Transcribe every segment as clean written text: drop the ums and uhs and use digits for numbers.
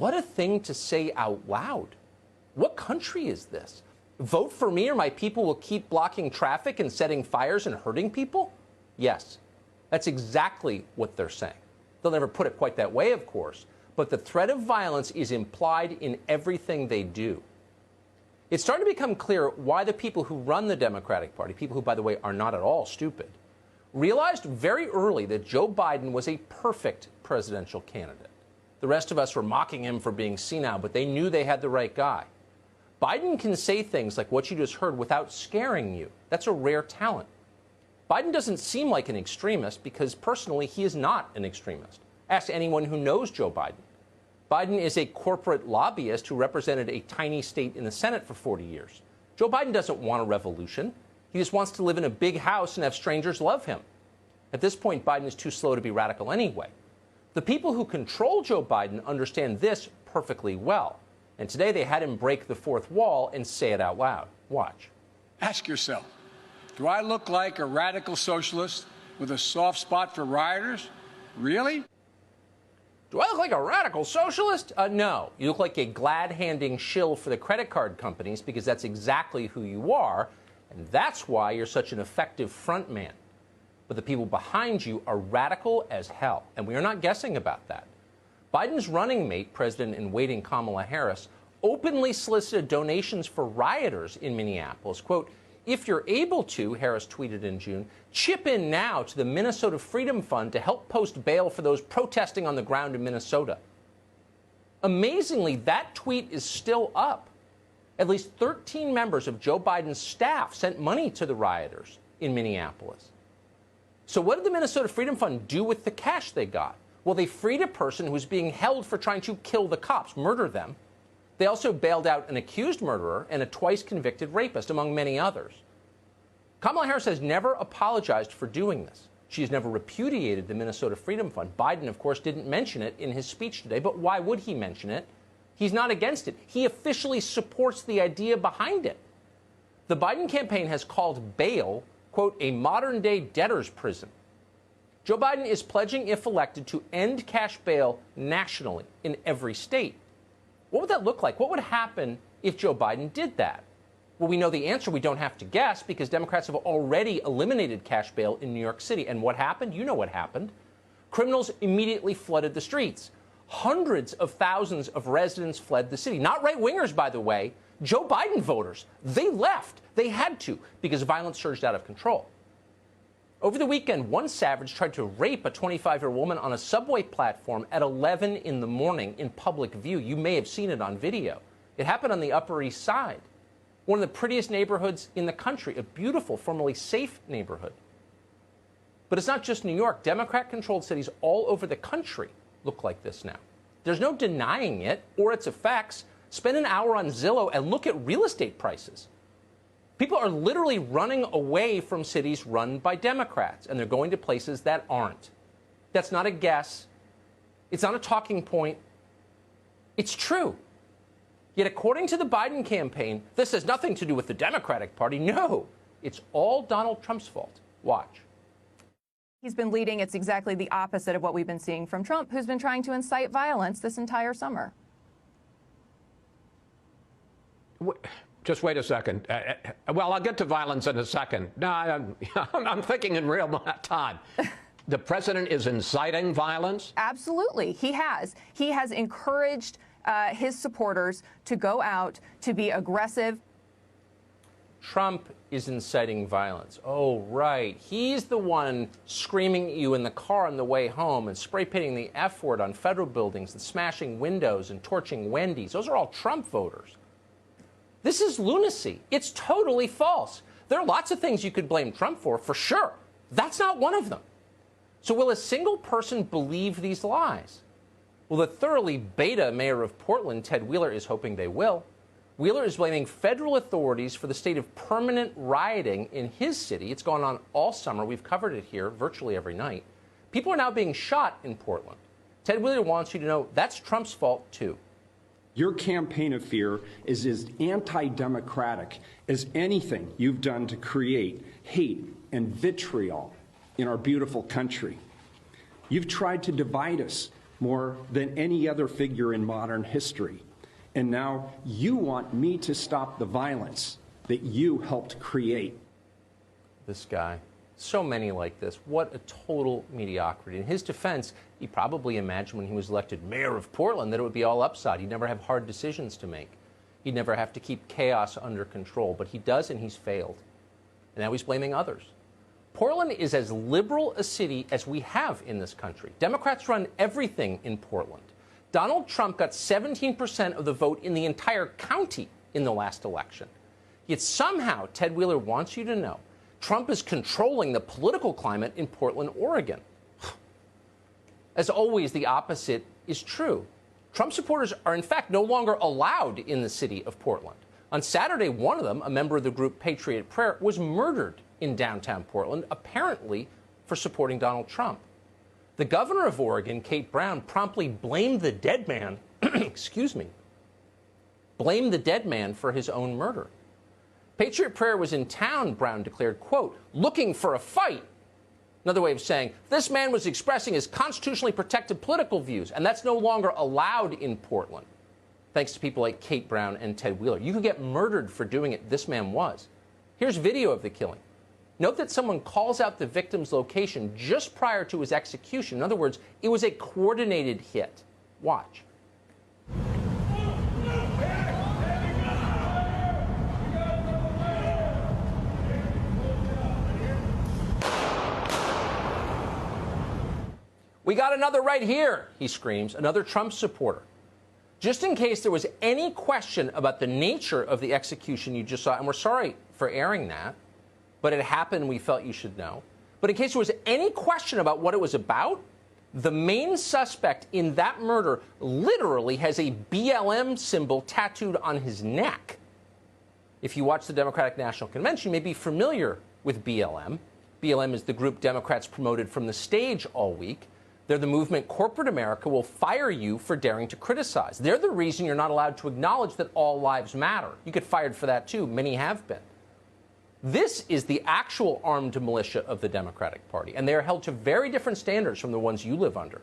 What a thing to say out loud. What country is this? Vote for me or my people will keep blocking traffic and setting fires and hurting people? Yes, that's exactly what they're saying. They'll never put it quite that way, of course, but the threat of violence is implied in everything they do. It's starting to become clear why the people who run the Democratic Party, people who, by the way, are not at all stupid, realized very early that Joe Biden was a perfect presidential candidate. The rest of us were mocking him for being senile, but they knew they had the right guy. Biden can say things like what you just heard without scaring you. That's a rare talent. Biden doesn't seem like an extremist because personally he is not an extremist. Ask anyone who knows Joe Biden. Biden is a corporate lobbyist who represented a tiny state in the Senate for 40 years. Joe Biden doesn't want a revolution. He just wants to live in a big house and have strangers love him. At this point, Biden is too slow to be radical anyway. The people who control Joe Biden understand this perfectly well. And today they had him break the fourth wall and say it out loud. Watch. Ask yourself, do I look like a radical socialist with a soft spot for rioters? Really? Do I look like a radical socialist? No. You look like a glad-handing shill for the credit card companies because that's exactly who you are, and that's why you're such an effective front man. But the people behind you are radical as hell, and we are not guessing about that. Biden's running mate, President-in-waiting Kamala Harris, openly solicited donations for rioters in Minneapolis. Quote, if you're able to, Harris tweeted in June, chip in now to the Minnesota Freedom Fund to help post bail for those protesting on the ground in Minnesota. Amazingly, that tweet is still up. At least 13 members of Joe Biden's staff sent money to the rioters in Minneapolis. So what did the Minnesota Freedom Fund do with the cash they got? Well, they freed a person who was being held for trying to kill the cops, murder them. They also bailed out an accused murderer and a twice-convicted rapist, among many others. Kamala Harris has never apologized for doing this. She has never repudiated the Minnesota Freedom Fund. Biden, of course, didn't mention it in his speech today, but why would he mention it? He's not against it. He officially supports the idea behind it. The Biden campaign has called bail, quote, a modern-day debtor's prison. Joe Biden is pledging, if elected, to end cash bail nationally in every state. What would that look like? What would happen if Joe Biden did that? Well, we know the answer. We don't have to guess because Democrats have already eliminated cash bail in New York City. And what happened? You know what happened. Criminals immediately flooded the streets. Hundreds of thousands of residents fled the city. Not right-wingers, by the way. Joe Biden voters. They left. They had to because violence surged out of control. Over the weekend, one savage tried to rape a 25-year-old woman on a subway platform at 11 in the morning in public view. You may have seen it on video. It happened on the Upper East Side, one of the prettiest neighborhoods in the country, a beautiful, formerly safe neighborhood. But it's not just New York. Democrat-controlled cities all over the country look like this now. There's no denying it or its effects. Spend an hour on Zillow and look at real estate prices. People are literally running away from cities run by Democrats, and they're going to places that aren't. That's not a guess. It's not a talking point. It's true. Yet, according to the Biden campaign, this has nothing to do with the Democratic Party. No, it's all Donald Trump's fault. Watch. He's been leading. It's exactly the opposite of what we've been seeing from Trump, who's been trying to incite violence this entire summer. Just wait a second. Well, I'll get to violence in a second. No, I'm thinking in real time. The president is inciting violence? Absolutely. He has. He has encouraged his supporters to go out, to be aggressive. Trump is inciting violence. Oh, right. He's the one screaming at you in the car on the way home and spray painting the F word on federal buildings and smashing windows and torching Wendy's. Those are all Trump voters. This is lunacy. It's totally false. There are lots of things you could blame Trump for sure. That's not one of them. So will a single person believe these lies? Well, the thoroughly beta mayor of Portland, Ted Wheeler, is hoping they will. Wheeler is blaming federal authorities for the state of permanent rioting in his city. It's gone on all summer. We've covered it here virtually every night. People are now being shot in Portland. Ted Wheeler wants you to know that's Trump's fault, too. Your campaign of fear is as anti-democratic as anything you've done to create hate and vitriol in our beautiful country. You've tried to divide us more than any other figure in modern history. And now you want me to stop the violence that you helped create. This guy. So many like this. What a total mediocrity. In his defense, he probably imagined when he was elected mayor of Portland that it would be all upside. He'd never have hard decisions to make. He'd never have to keep chaos under control. But he does, and he's failed. And now he's blaming others. Portland is as liberal a city as we have in this country. Democrats run everything in Portland. Donald Trump got 17% of the vote in the entire county in the last election. Yet somehow, Ted Wheeler wants you to know, Trump is controlling the political climate in Portland, Oregon. As always, the opposite is true. Trump supporters are, in fact, no longer allowed in the city of Portland. On Saturday, one of them, a member of the group Patriot Prayer, was murdered in downtown Portland, apparently for supporting Donald Trump. The governor of Oregon, Kate Brown, promptly blamed the dead man, blamed the dead man for his own murder. Patriot Prayer was in town, Brown declared, quote, looking for a fight. Another way of saying, this man was expressing his constitutionally protected political views, and that's no longer allowed in Portland. Thanks to people like Kate Brown and Ted Wheeler. You could get murdered for doing it. This man was. Here's video of the killing. Note that someone calls out the victim's location just prior to his execution. In other words, it was a coordinated hit. Watch. We got another right here, he screams, another Trump supporter. Just in case there was any question about the nature of the execution you just saw, and we're sorry for airing that, but it happened, we felt you should know. But in case there was any question about what it was about, the main suspect in that murder literally has a BLM symbol tattooed on his neck. If you watch the Democratic National Convention, you may be familiar with BLM. BLM is the group Democrats promoted from the stage all week. They're the movement corporate America will fire you for daring to criticize. They're the reason you're not allowed to acknowledge that all lives matter. You get fired for that, too. Many have been. This is the actual armed militia of the Democratic Party, and they are held to very different standards from the ones you live under.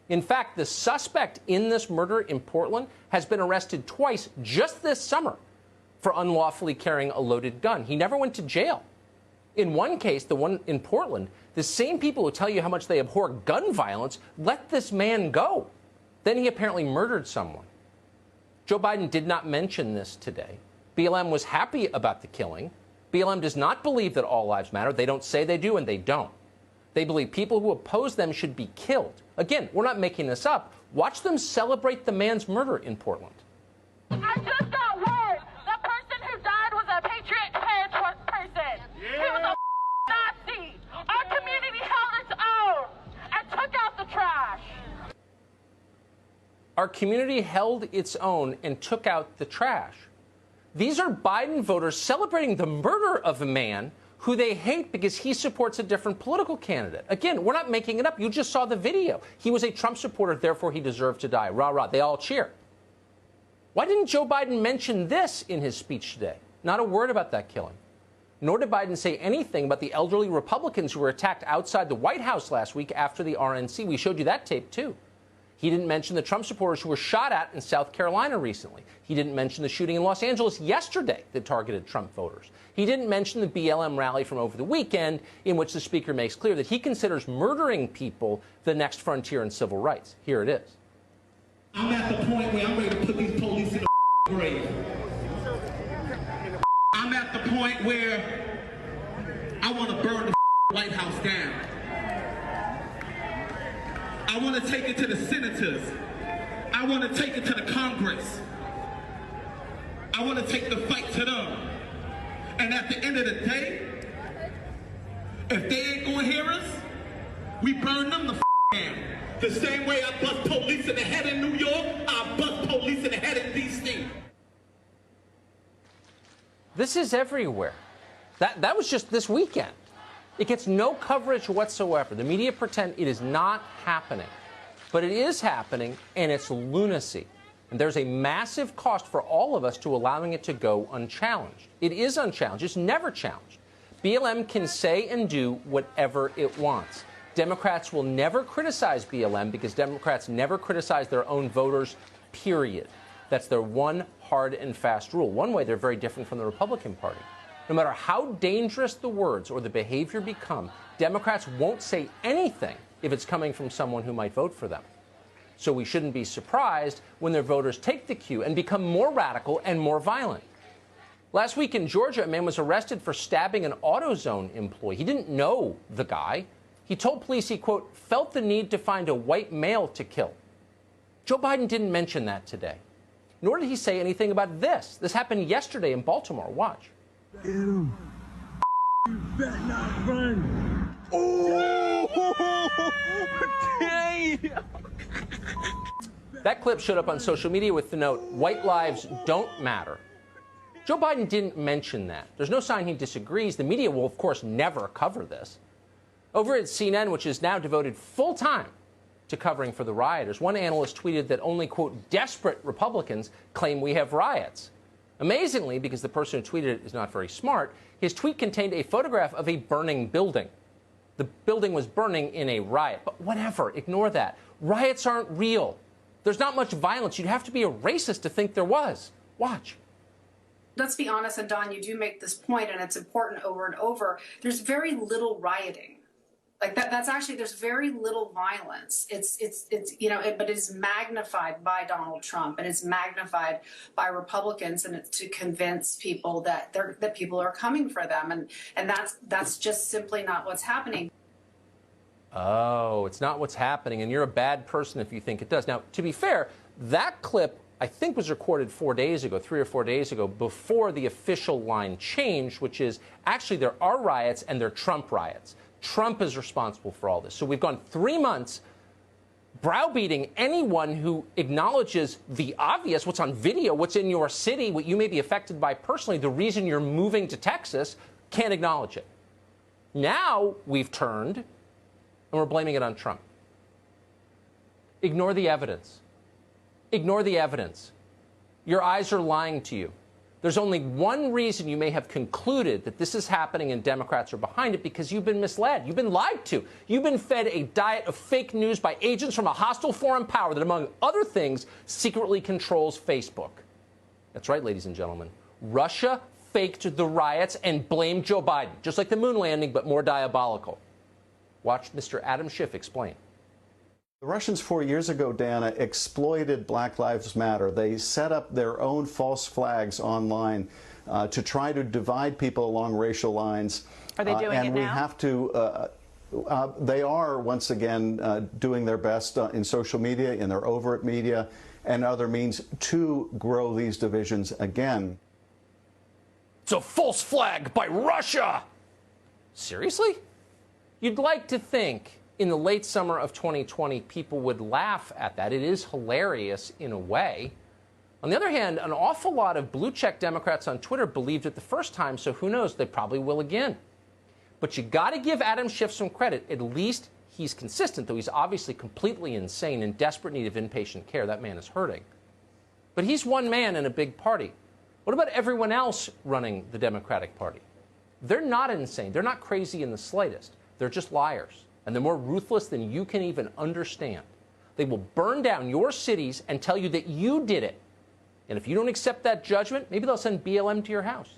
In fact, the suspect in this murder in Portland has been arrested twice just this summer for unlawfully carrying a loaded gun. He never went to jail. In one case, the one in Portland, the same people who tell you how much they abhor gun violence let this man go. Then he apparently murdered someone. Joe Biden did not mention this today. BLM was happy about the killing. BLM does not believe that all lives matter. They don't say they do, and they don't. They believe people who oppose them should be killed. Again, we're not making this up. Watch them celebrate the man's murder in Portland. I just got word. The person who died was a Patriot Prayer person. He was a Nazi. Our community held its own and took out the trash. Our community held its own and took out the trash. These are Biden voters celebrating the murder of a man who they hate because he supports a different political candidate. Again, we're not making it up. You just saw the video. He was a Trump supporter, therefore he deserved to die. Rah, rah. They all cheer. Why didn't Joe Biden mention this in his speech today? Not a word about that killing. Nor did Biden say anything about the elderly Republicans who were attacked outside the White House last week after the RNC. We showed you that tape, too. He didn't mention the Trump supporters who were shot at in South Carolina recently. He didn't mention the shooting in Los Angeles yesterday that targeted Trump voters. He didn't mention the BLM rally from over the weekend in which the speaker makes clear that he considers murdering people the next frontier in civil rights. Here it is. I'm at the point where I'm ready to put these police in the grave. I'm at the point where I want to burn the White House down. I want to take it to the senators. I want to take it to the Congress. I want to take the fight to them. And at the end of the day, if they ain't going to hear us, we burn them the down. The same way I bust police in the head in New York, I bust police in the head in D.C. This is everywhere. That was just this weekend. It gets no coverage whatsoever. The media pretend it is not happening. But it is happening, and it's lunacy. And there's a massive cost for all of us to allowing it to go unchallenged. It is unchallenged. It's never challenged. BLM can say and do whatever it wants. Democrats will never criticize BLM because Democrats never criticize their own voters, period. That's their one hard and fast rule. One way they're very different from the Republican Party. No matter how dangerous the words or the behavior become, Democrats won't say anything if it's coming from someone who might vote for them. So we shouldn't be surprised when their voters take the cue and become more radical and more violent. Last week in Georgia, a man was arrested for stabbing an AutoZone employee. He didn't know the guy. He told police he, quote, felt the need to find a white male to kill. Joe Biden didn't mention that today. Nor did he say anything about this. This happened yesterday in Baltimore. Watch. Get him. You better not run. Oh, damn. That clip showed up on social media with the note, "White lives don't matter." Joe Biden didn't mention that. There's no sign he disagrees. The media will, of course, never cover this. Over at CNN, which is now devoted full time to covering for the rioters, one analyst tweeted that only, quote, desperate Republicans claim we have riots. Amazingly, because the person who tweeted it is not very smart, his tweet contained a photograph of a burning building. The building was burning in a riot. But whatever, ignore that. Riots aren't real. There's not much violence. You'd have to be a racist to think there was. Watch. Let's be honest, and Don, you do make this point, and it's important over and over. There's very little rioting. Like that's actually, there's very little violence. It's but it's magnified by Donald Trump, and it's magnified by Republicans, and it's to convince people that people are coming for them, and that's just simply not what's happening. Oh, it's not what's happening, and you're a bad person if you think it does. Now, to be fair, that clip I think was recorded 4 days ago, 3 or 4 days ago, before the official line changed, which is actually there are riots and they're Trump riots. Trump is responsible for all this. So we've gone 3 months browbeating anyone who acknowledges the obvious, what's on video, what's in your city, what you may be affected by personally, the reason you're moving to Texas, can't acknowledge it. Now we've turned and we're blaming it on Trump. Ignore the evidence. Ignore the evidence. Your eyes are lying to you. There's only one reason you may have concluded that this is happening and Democrats are behind it, because you've been misled. You've been lied to. You've been fed a diet of fake news by agents from a hostile foreign power that, among other things, secretly controls Facebook. That's right, ladies and gentlemen. Russia faked the riots and blamed Joe Biden, just like the moon landing, but more diabolical. Watch Mr. Adam Schiff explain. The Russians 4 years ago, Dana, exploited Black Lives Matter. They set up their own false flags online to try to divide people along racial lines. Are they doing it now? And we have to, they are, once again, doing their best in social media, in their overt media, and other means to grow these divisions again. It's a false flag by Russia! Seriously? You'd like to think in the late summer of 2020, people would laugh at that. It is hilarious in a way. On the other hand, an awful lot of blue-check Democrats on Twitter believed it the first time, so who knows, they probably will again. But you got to give Adam Schiff some credit. At least he's consistent, though he's obviously completely insane, in desperate need of inpatient care. That man is hurting. But he's one man in a big party. What about everyone else running the Democratic Party? They're not insane. They're not crazy in the slightest. They're just liars. And they're more ruthless than you can even understand. They will burn down your cities and tell you that you did it. And if you don't accept that judgment, maybe they'll send BLM to your house.